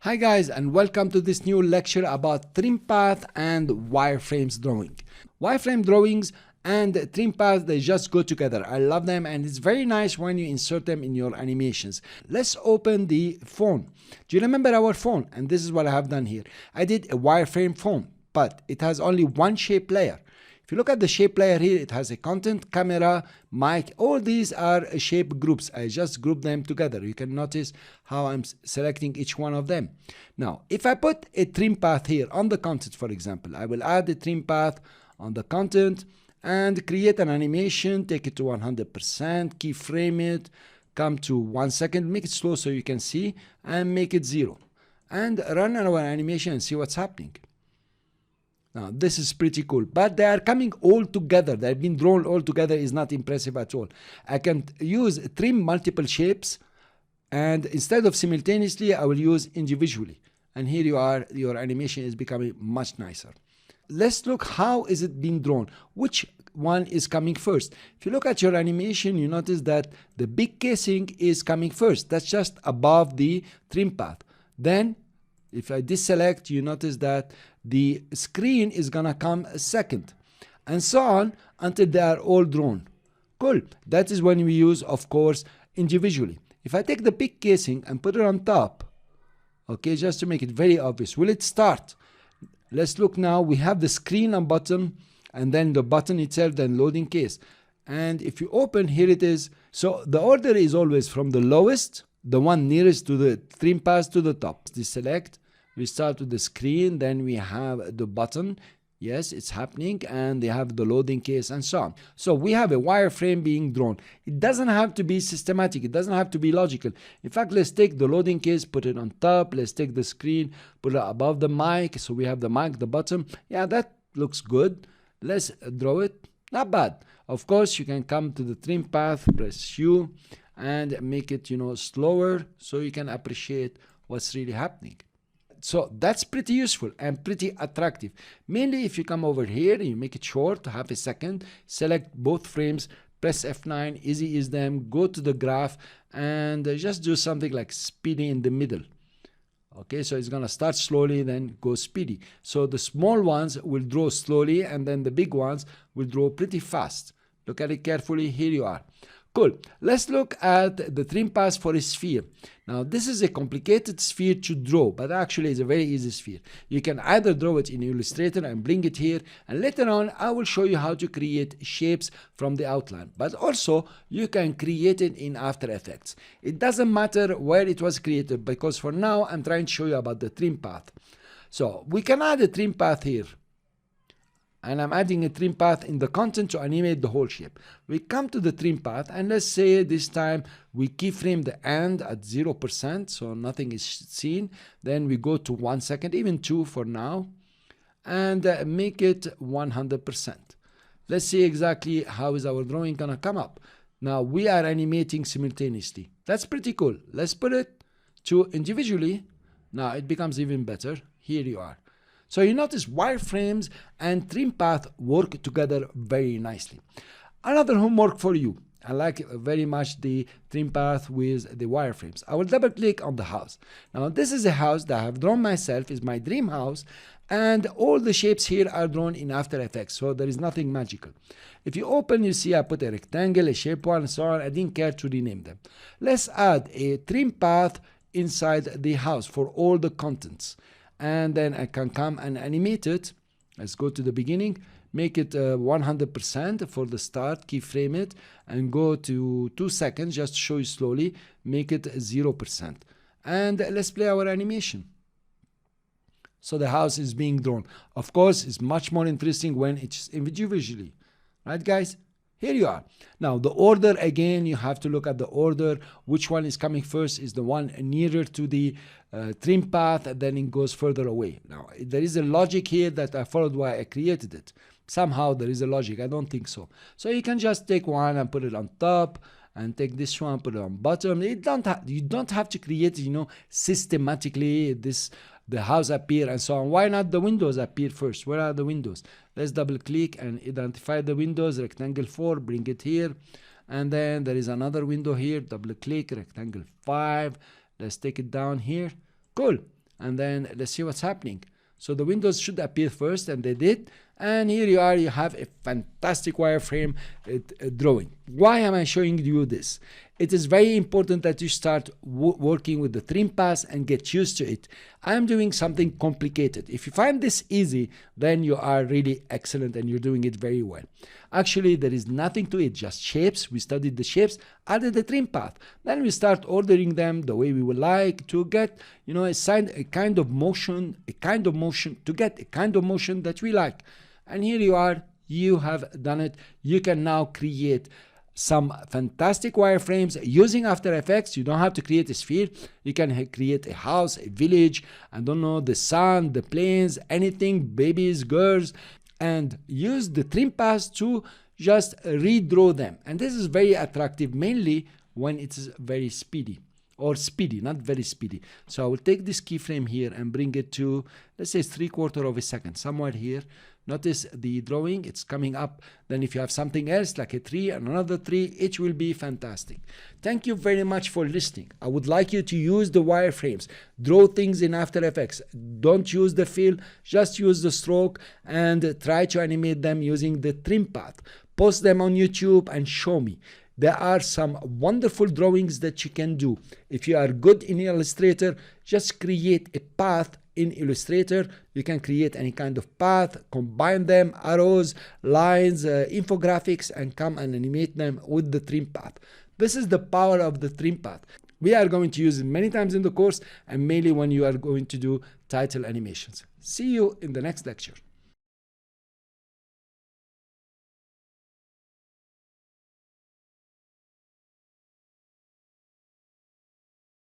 Hi guys, and welcome to this new lecture about trim path and wireframes drawing. Wireframe drawings and trim path, they just go together. I love them, and it's very nice when you insert them in your animations. Let's open the phone. Do you remember our phone? And this is what I have done here. I did a wireframe phone, but it has only one shape layer. If you look at the shape layer here, it has a content, camera, mic. All these are shape groups. I just group them together. You can notice how I'm selecting each one of them. Now, if I put a trim path here on the content, for example, I will add a trim path on the content and create an animation, take it to 100%, keyframe it, come to 1 second, make it slow so you can see, and make it 0. And run our animation and see what's happening. Now, this is pretty cool, but they are coming all together. They've been drawn all together is not impressive at all. I can use trim multiple shapes, and instead of simultaneously, I will use individually. And here you are, your animation is becoming much nicer. Let's look how is it being drawn. Which one is coming first? If you look at your animation, you notice that the big casing is coming first. That's just above the trim path. Then, if I deselect, you notice that the screen is gonna come second, and so on until they are all drawn. Cool. That is when we use, of course, individually. If I take the big casing and put it on top, okay, just to make it very obvious, will it start? Let's look now. We have the screen on bottom, and then the button itself, then loading case. And if you open, here it is. So the order is always from the lowest, the one nearest to the trim path, to the top. Deselect. We start with the screen, then we have the button. Yes, it's happening, and they have the loading case and so on. So we have a wireframe being drawn. It doesn't have to be systematic. It doesn't have to be logical. In fact, let's take the loading case, put it on top. Let's take the screen, put it above the mic. So we have the mic, the button. Yeah, that looks good. Let's draw it. Not bad. Of course, you can come to the trim path, press U, and make it, slower so you can appreciate what's really happening. So that's pretty useful and pretty attractive. Mainly if you come over here, you make it short, half a second, select both frames, press F9, easy is them, go to the graph, and just do something like speedy in the middle. Okay, so it's gonna start slowly, then go speedy. So the small ones will draw slowly, and then the big ones will draw pretty fast. Look at it carefully, here you are. Cool. Let's look at the trim path for a sphere. Now, this is a complicated sphere to draw, but actually it's a very easy sphere. You can either draw it in Illustrator and bring it here, and later on I will show you how to create shapes from the outline. But also, you can create it in After Effects. It doesn't matter where it was created, because for now I'm trying to show you about the trim path. So, we can add a trim path here. And I'm adding a trim path in the content to animate the whole shape. We come to the trim path, and let's say this time we keyframe the end at 0%, so nothing is seen. Then we go to 1 second, even 2 for now, and make it 100%. Let's see exactly how is our drawing gonna come up. Now we are animating simultaneously. That's pretty cool. Let's put it to individually. Now it becomes even better. Here you are. So you notice wireframes and trim path work together very nicely. Another homework for you. I like very much the trim path with the wireframes. I will double click on the house. Now this is a house that I have drawn myself, is my dream house, and all the shapes here are drawn in After Effects, so there is nothing magical. If you open, you see I put a rectangle, a shape one, and so on. I didn't care to rename them. Let's add a trim path inside the house for all the contents. And then I can come and animate it. Let's go to the beginning, make it 100% for the start, keyframe it, and go to 2 seconds, just to show you slowly, make it 0%. And let's play our animation. So the house is being drawn. Of course, it's much more interesting when it's individually. Right, guys? Here you are. Now, the order, again, you have to look at the order. Which one is coming first is the one nearer to the trim path, and then it goes further away. Now, there is a logic here that I followed why I created it. Somehow there is a logic. I don't think so. So you can just take one and put it on top, and take this one, put it on bottom. You don't have to create, systematically the house appear and so on. Why not the windows appear first? Where are the windows? Let's double click and identify the windows. Rectangle 4, bring it here. And then there is another window here. Double click, rectangle 5. Let's take it down here. Cool. and then let's see what's happening. So the windows should appear first, and they did. And here you are, you have a fantastic wireframe drawing. Why am I showing you this? It is very important that you start working with the trim paths and get used to it. I am doing something complicated. If you find this easy, then you are really excellent and you're doing it very well. Actually, there is nothing to it, just shapes. We studied the shapes, added the trim path. Then we start ordering them the way we would like to get, a kind of motion that we like. And here you are, you have done it. You can now create some fantastic wireframes using After Effects. You don't have to create a sphere. You can create a house, a village, I don't know, the sun, the planes, anything, babies, girls, and use the trim paths to just redraw them. And this is very attractive, mainly when it is very speedy. Or speedy, not very speedy. So I will take this keyframe here and bring it to, let's say, 3/4 of a second, somewhere here. Notice the drawing, it's coming up. Then if you have something else like a tree and another tree, it will be fantastic. Thank you very much for listening. I would like you to use the wireframes. Draw things in After Effects. Don't use the fill, just use the stroke and try to animate them using the trim path. Post them on YouTube and show me. There are some wonderful drawings that you can do. If you are good in Illustrator, just create a path in Illustrator. You can create any kind of path, combine them, arrows, lines, infographics, and come and animate them with the trim path. This is the power of the trim path. We are going to use it many times in the course, and mainly when you are going to do title animations. See you in the next lecture.